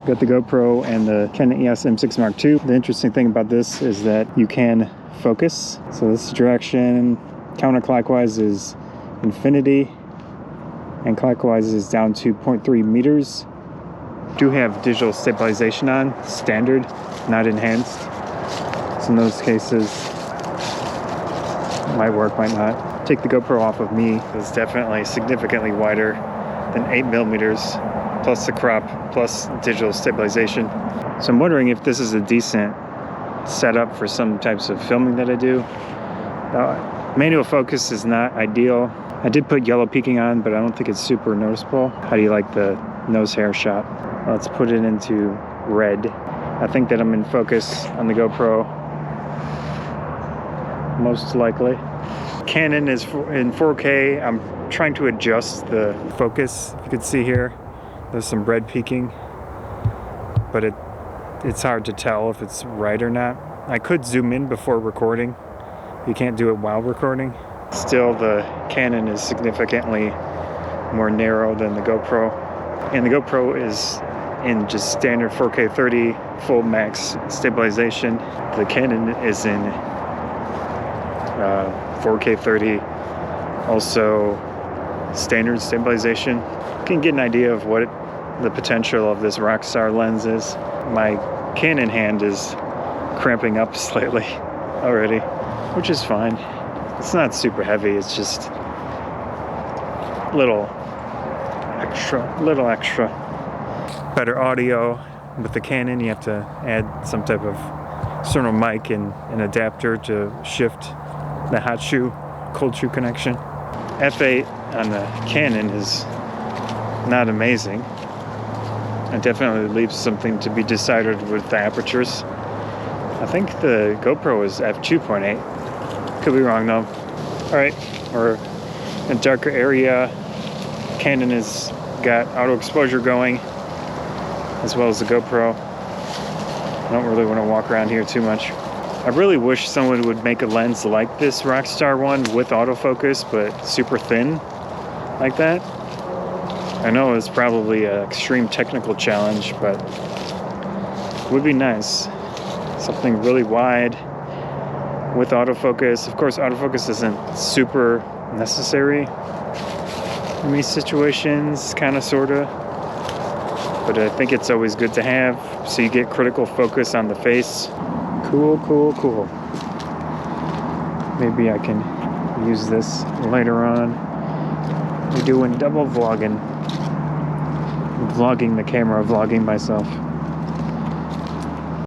Got the GoPro and the Canon EOS M6 Mark II. The interesting thing about this is that you can focus. So this direction, counterclockwise is infinity, and clockwise is down to 0.3 meters. Do have digital stabilization on, standard, not enhanced. So in those cases, might work, might not. Take the GoPro off of me. It's definitely significantly wider than 8 millimeters, plus the crop, plus digital stabilization. So I'm wondering if this is a decent setup for some types of filming that I do. Manual focus is not ideal. I did put yellow peaking on, but I don't think it's super noticeable. How do you like the nose hair shot? Let's put it into red. I think that I'm in focus on the GoPro, most likely. Canon is in 4K. I'm trying to adjust the focus. If you can see here, there's some red peaking, but it's hard to tell if it's right or not. I could zoom in before recording. You can't do it while recording. Still, the Canon is significantly more narrow than the GoPro. And the GoPro is in just standard 4K 30 full max stabilization. The Canon is in 4K 30, also standard stabilization. You can get an idea of what the potential of this Rockstar lens is. My Canon hand is cramping up slightly already, which is fine. It's not super heavy, it's just little extra. Better audio. With the Canon, you have to add some type of external mic and an adapter to shift the hot shoe, cold shoe connection. F8 on the Canon is not amazing. It definitely leaves something to be decided with the apertures. I think the GoPro is f2.8. Could be wrong though. Alright, we're in a darker area. Canon has got auto exposure going, as well as the GoPro. I don't really want to walk around here too much. I really wish someone would make a lens like this Rockstar one with autofocus, but super thin like that. I know it's probably an extreme technical challenge, but it would be nice. Something really wide with autofocus. Of course, autofocus isn't super necessary in these situations, kind of, sort of. But I think it's always good to have, so you get critical focus on the face. Cool. Maybe I can use this later on. We're doing double vlogging. Vlogging the camera, vlogging myself.